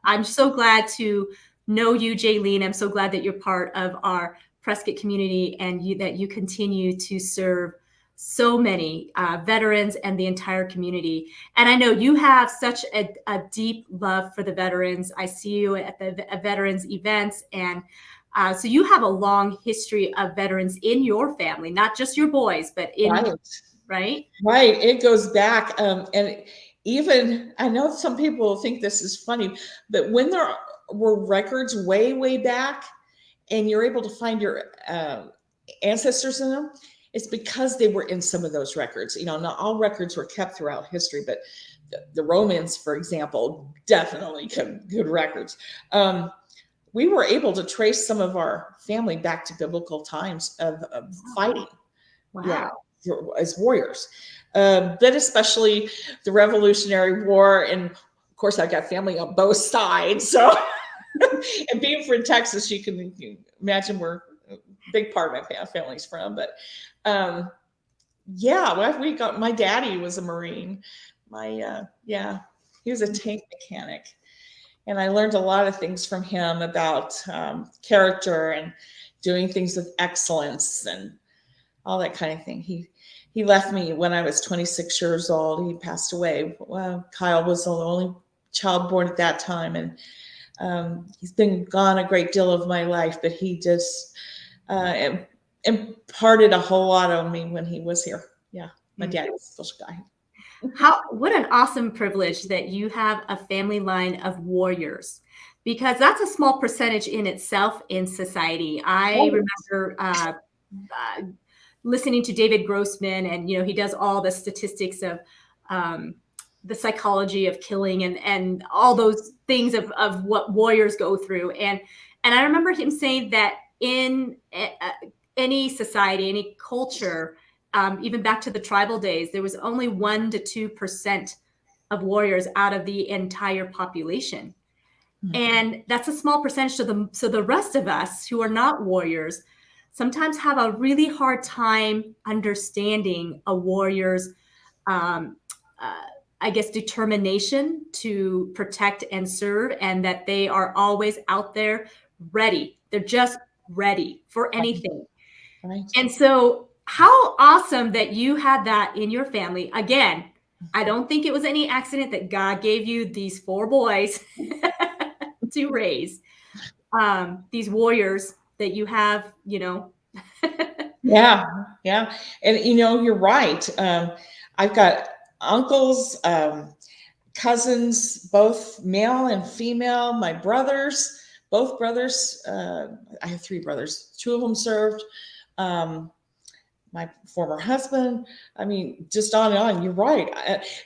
I'm so glad to know you, Jaylene. I'm so glad that you're part of our Prescott community, and that you continue to serve so many veterans and the entire community. And I know you have such a deep love for the veterans. I see you at the veterans events, and so you have a long history of veterans in your family, not just your boys, but Right. right? Right. It goes back. And even, I know some people think this is funny, but when there were records way, way back, and you're able to find your ancestors in them, it's because they were in some of those records. Not all records were kept throughout history, but the Romans, for example, definitely kept good records. We were able to trace some of our family back to biblical times of fighting. Wow. Yeah, as warriors. But especially the Revolutionary War. And of course, I got family on both sides. So, and being from Texas, you can imagine where a big part of my family's from. But yeah, we got, my daddy was a Marine. He was a tank mechanic. And I learned a lot of things from him about character and doing things with excellence and all that kind of thing. He left me when I was 26 years old. He passed away. Well, Kyle was the only child born at that time, and he's been gone a great deal of my life. But he just imparted a whole lot on me when he was here. Yeah, my dad was a special guy. What an awesome privilege that you have a family line of warriors, because that's a small percentage in itself in society. I remember listening to David Grossman, and he does all the statistics of the psychology of killing and all those things of what warriors go through. And I remember him saying that in any society, any culture, even back to the tribal days, there was only 1% to 2% of warriors out of the entire population. Mm-hmm. And that's a small percentage to them. So the rest of us who are not warriors sometimes have a really hard time understanding a warrior's, determination to protect and serve, and that they are always out there ready. They're just ready for anything. Right. And so how awesome that you had that in your family. Again, I don't think it was any accident that God gave you these 4 boys to raise, these warriors that you have, Yeah. And, you're right. I've got uncles, cousins, both male and female, my brothers, both brothers. I have 3 brothers. 2 of them served. My former husband, just on and on. You're right.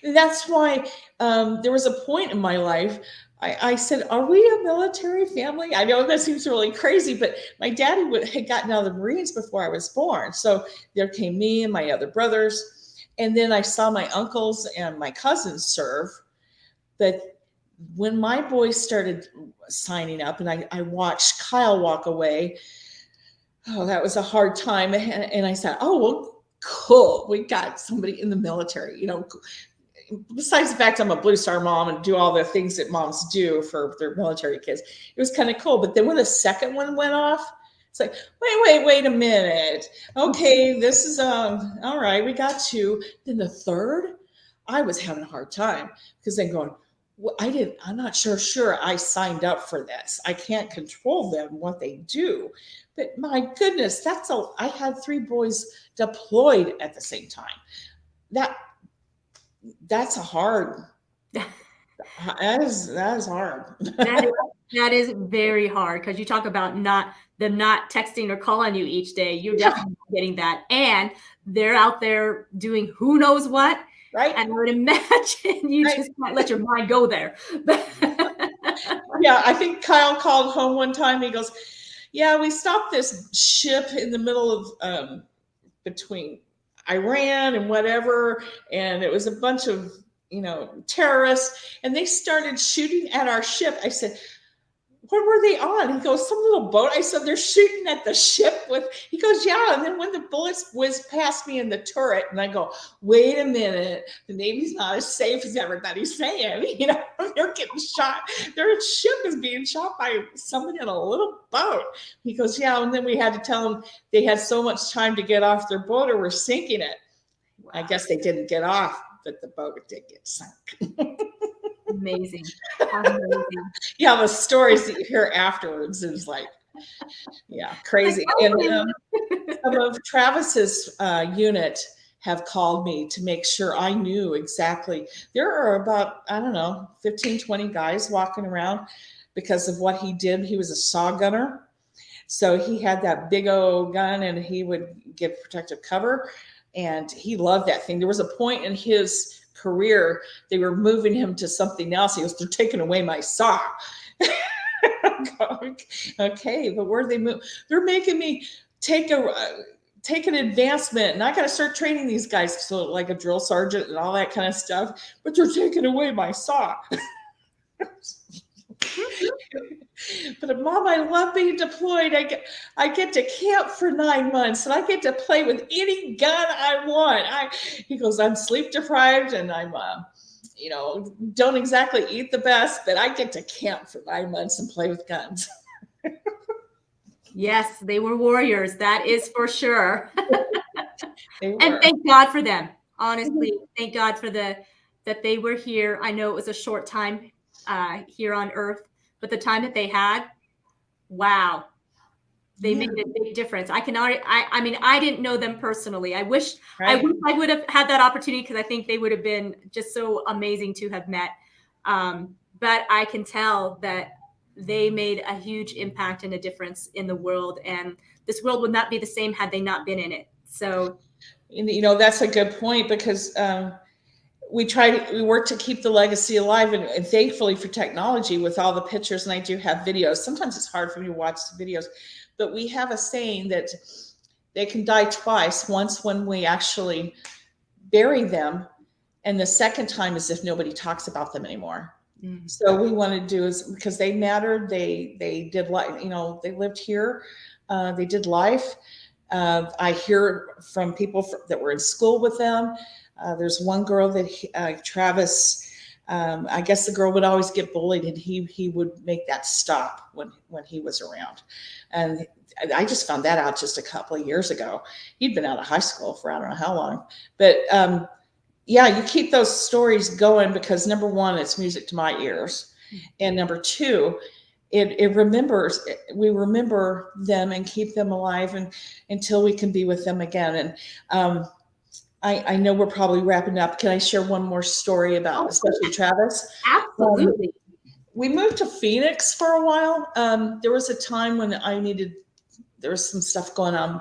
That's why there was a point in my life I said, are we a military family? I know that seems really crazy, but my daddy had gotten out of the Marines before I was born. So there came me and my other brothers. And then I saw my uncles and my cousins serve. But when my boys started signing up and I watched Kyle walk away, that was a hard time. And I said, oh, well, cool. We got somebody in the military, besides the fact I'm a Blue Star mom and do all the things that moms do for their military kids, it was kind of cool. But then when the second one went off, it's like, wait a minute. Okay, this is all right. We got 2. Then the third, I was having a hard time because then going, well, I'm not sure I signed up for this. I can't control them, what they do. But my goodness, I had 3 boys deployed at the same time. That's hard. That is hard. That is very hard, because you talk about them not texting or calling you each day. You're definitely getting that. And they're out there doing who knows what. Right. And I would imagine you just can't let your mind go there. Yeah, I think Kyle called home one time. He goes, yeah, we stopped this ship in the middle of between Iran and whatever, and it was a bunch of terrorists, and they started shooting at our ship. I said, what were they on? He goes, some little boat. I said, they're shooting at the ship with, he goes, yeah. And then when the bullets whizzed past me in the turret, and I go, wait a minute, the Navy's not as safe as everybody's saying. They're getting shot. Their ship is being shot by somebody in a little boat. He goes, yeah. And then we had to tell them they had so much time to get off their boat or we're sinking it. Wow. I guess they didn't get off, but the boat did get sunk. Amazing. Yeah, the stories that you hear afterwards is like, crazy. And some of Travis's unit have called me to make sure I knew exactly. There are about, 15, 20 guys walking around because of what he did. He was a saw gunner. So he had that big old gun and he would give protective cover. And he loved that thing. There was a point in his career, they were moving him to something else. He goes, they're taking away my saw. Okay, but where they move? They're making me take an advancement, and I got to start training these guys, so like a drill sergeant and all that kind of stuff. But they're taking away my saw. But Mom, I love being deployed. I get to camp for 9 months, and I get to play with any gun I want. He goes, I'm sleep deprived, and I'm don't exactly eat the best, but I get to camp for 9 months and play with guns. Yes, they were warriors. That is for sure. And thank God for them. Honestly, thank God for that they were here. I know it was a short time here on Earth, but the time that they had, wow, they made a big difference. I mean, I didn't know them personally. I wish I would have had that opportunity, because I think they would have been just so amazing to have met. But I can tell that they made a huge impact and a difference in the world, and this world would not be the same had they not been in it. So, that's a good point, because we work to keep the legacy alive, and thankfully for technology, with all the pictures, and I do have videos. Sometimes it's hard for me to watch the videos, but we have a saying that they can die twice. Once when we actually bury them, and the second time is if nobody talks about them anymore. So we want to do is, because they mattered. They did life. They lived here. They did life. I hear from people that were in school with them. There's one girl that Travis. I guess the girl would always get bullied, and he would make that stop when he was around. And I just found that out just a couple of years ago. He'd been out of high school for I don't know how long, but yeah, you keep those stories going, because number one, it's music to my ears, and number two, we remember them and keep them alive until we can be with them again. And I know we're probably wrapping up. Can I share one more story about especially Travis? Absolutely. We moved to Phoenix for a while. There was a time when there was some stuff going on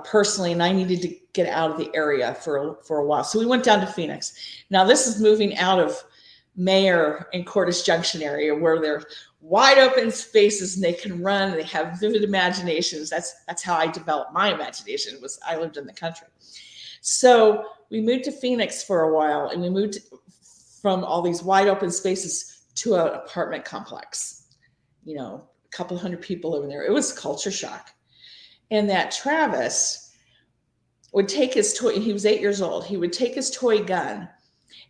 personally, and I needed to get out of the area for a while. So we went down to Phoenix. Now this is moving out of Mayer and Cordes Junction area, where they're wide open spaces and they can run. They have vivid imaginations. That's how I developed my imagination. I lived in the country. So we moved to Phoenix for a while, and we moved from all these wide open spaces to an apartment complex. A couple hundred people living there. It was culture shock. And that Travis would take his toy. He was 8 years old. He would take his toy gun,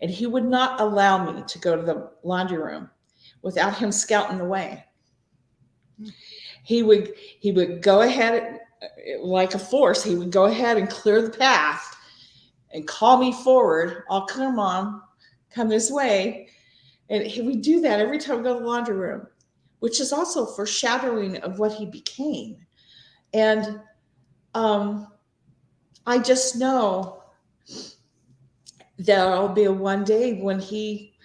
and he would not allow me to go to the laundry room without him scouting the way. He would go ahead like a force. He would go ahead and clear the path and call me forward. I'll come, Mom, come this way. And he would do that every time we go to the laundry room, which is also foreshadowing of what he became. And I just know there'll be one day when he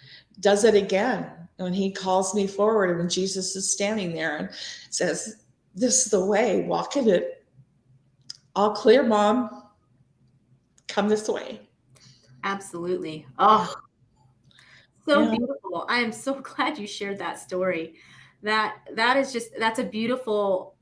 does it again, when he calls me forward, and when Jesus is standing there and says, this is the way, walk in it. All clear, Mom. Come this way. Absolutely. Oh, so beautiful. I am so glad you shared that story. That's a beautiful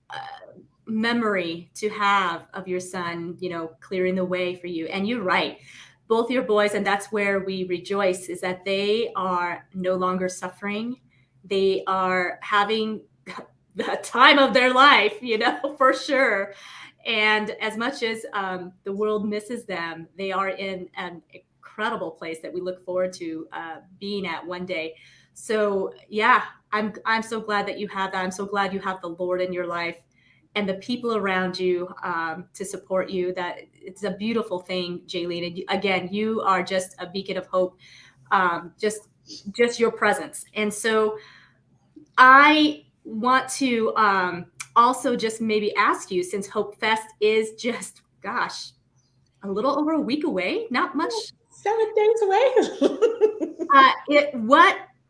memory to have of your son, clearing the way for you. And you're right. Both your boys, and that's where we rejoice, is that they are no longer suffering. They are having the time of their life, for sure. And as much as the world misses them, they are in an incredible place that we look forward to being at one day. So yeah, I'm so glad that you have that. I'm so glad you have the Lord in your life and the people around you to support you. That it's a beautiful thing, Jaye. And again, you are just a beacon of hope, just your presence. And so I want to also just maybe ask you, since Hope Fest is just, gosh, a little over a week away, not much. 7 days away.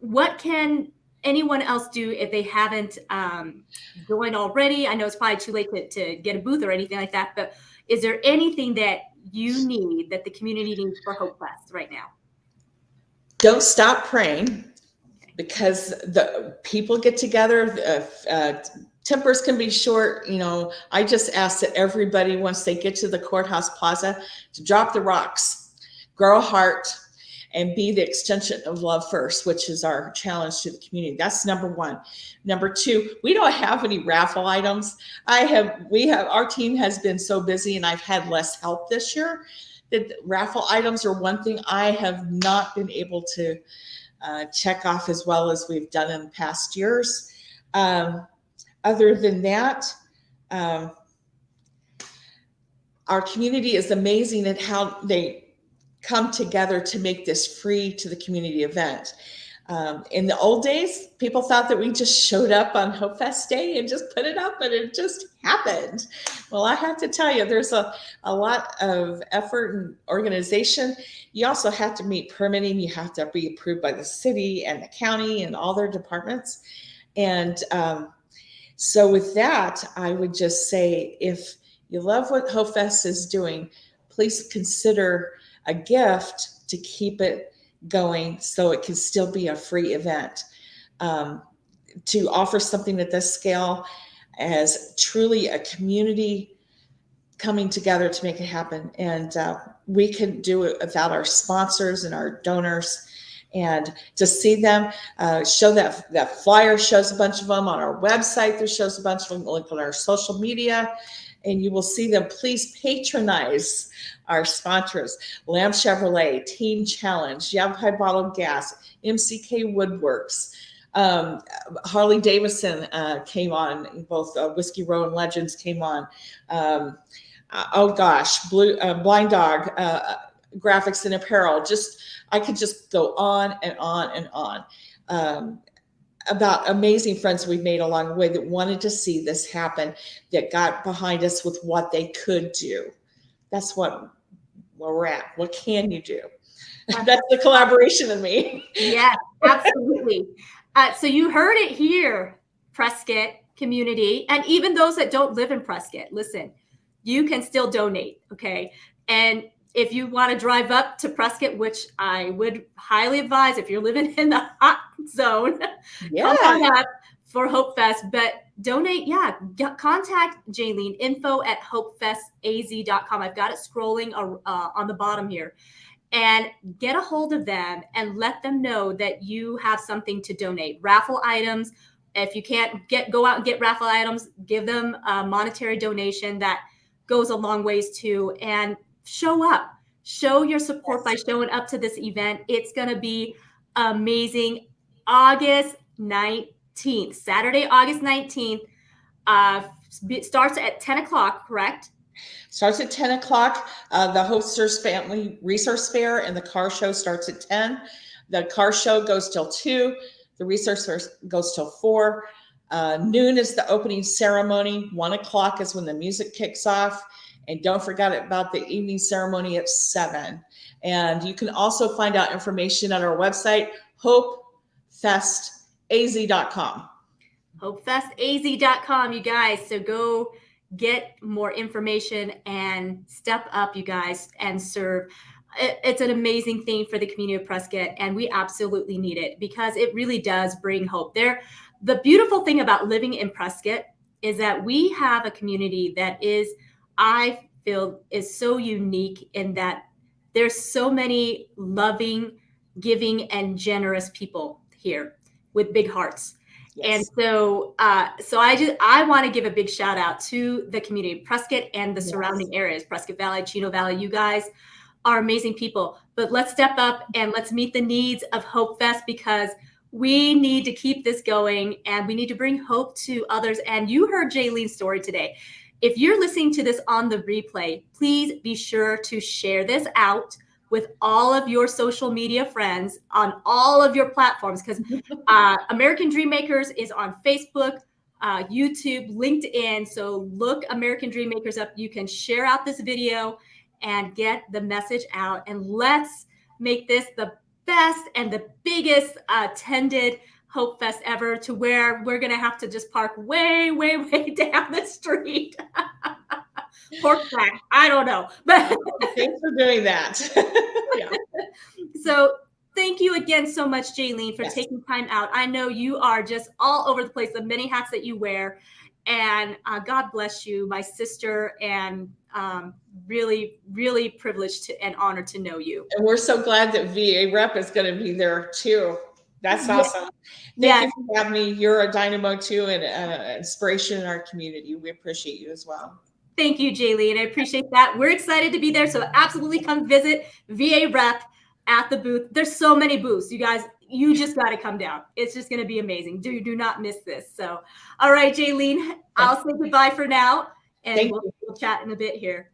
What can anyone else do if they haven't joined already? I know it's probably too late to get a booth or anything like that, but is there anything that you need, that the community needs for Hope Fest right now? Don't stop praying, because the people get together. Tempers can be short. I just ask that everybody, once they get to the courthouse plaza, to drop the rocks, grow a heart, and be the extension of love first, which is our challenge to the community. That's number one. Number two, we don't have any raffle items. Our team has been so busy, and I've had less help this year, that raffle items are one thing I have not been able to check off as well as we've done in past years. Other than that, our community is amazing at how they come together to make this free to the community event. In the old days, people thought that we just showed up on Hope Fest Day and just put it up, and it just happened. Well, I have to tell you, there's a lot of effort and organization. You also have to meet permitting. You have to be approved by the city and the county and all their departments. And so with that, I would just say, if you love what Hope Fest is doing, please consider a gift to keep it going so it can still be a free event. To offer something at this scale as truly a community coming together to make it happen. And we can do it without our sponsors and our donors. And to see them, show that flyer shows a bunch of them on our website. There shows a bunch of them. Look on our social media, and you will see them. Please patronize our sponsors: Lamb Chevrolet, Team Challenge, Yavapai Bottled Gas, MCK Woodworks, Harley Davidson came on. Both Whiskey Row and Legends came on. Blind Dog Graphics and Apparel. I could just go on and on and on. About amazing friends we've made along the way that wanted to see this happen, that got behind us with what they could do. That's where we're at. What can you do? That's the collaboration in me. Yes, absolutely. So you heard it here, Prescott community, and even those that don't live in Prescott, listen, you can still donate, okay? And if you want to drive up to Prescott, which I would highly advise if you're living in the hot zone, come on up for Hope Fest. But donate, contact Jaylene, info@hopefestaz.com. I've got it scrolling on the bottom here. And get a hold of them and let them know that you have something to donate. Raffle items. If you can't go out and get raffle items, give them a monetary donation. That goes a long ways too. And show up. Show your support by showing up to this event. It's going to be amazing. August 19th, Saturday, August 19th, starts at 10 o'clock, correct? Starts at 10 o'clock. The Hosters Family Resource Fair and the car show starts at 10. The car show goes till 2. The resource fair goes till 4. Noon is the opening ceremony. 1 o'clock is when the music kicks off. And don't forget about the evening ceremony at 7. And you can also find out information on our website, hopefestaz.com. Hopefestaz.com, you guys. So go get more information and step up, you guys, and serve. It's an amazing thing for the community of Prescott, and we absolutely need it because it really does bring hope. The beautiful thing about living in Prescott is that we have a community that I feel is so unique in that there's so many loving, giving, and generous people here with big hearts. Yes. And so I want to give a big shout out to the community of Prescott and the surrounding areas, Prescott Valley, Chino Valley. You guys are amazing people, but let's step up and let's meet the needs of Hope Fest, because we need to keep this going and we need to bring hope to others. And you heard Jaylene's story today. If you're listening to this on the replay, please be sure to share this out with all of your social media friends on all of your platforms, because American Dream Makers is on Facebook, YouTube, LinkedIn. So look American Dream Makers up. You can share out this video and get the message out. And let's make this the best and the biggest attended Hope Fest ever, to where we're going to have to just park way, way, way down the street. Horseback, I don't know. But thanks for doing that. Yeah. So thank you again so much, Jaylene, for Yes. taking time out. I know you are just all over the place, the many hats that you wear. And God bless you, my sister, and really, really privileged and honored to know you. And we're so glad that VA Rep is going to be there too. That's awesome. Yeah. Thank you for having me. You're a dynamo too, and an inspiration in our community. We appreciate you as well. Thank you, Jaylene. I appreciate that. We're excited to be there. So absolutely come visit VA Rep at the booth. There's so many booths. You guys, you just got to come down. It's just going to be amazing. Do not miss this. So, all right, Jaylene, I'll say goodbye for now, and we'll chat in a bit here.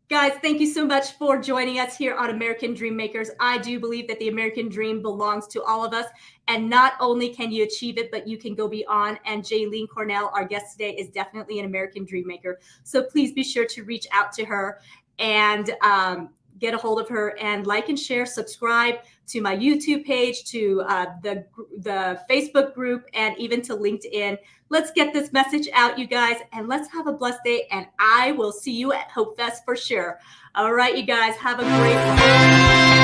Guys, thank you so much for joining us here on American Dream Makers. I do believe that the American dream belongs to all of us. And not only can you achieve it, but you can go beyond. And Jaylene Cornell, our guest today, is definitely an American Dream Maker. So please be sure to reach out to her and get a hold of her, and like and share, subscribe to my YouTube page, to the Facebook group, and even to LinkedIn. Let's get this message out, you guys, and let's have a blessed day. And I will see you at Hope Fest for sure. All right, you guys, have a great one.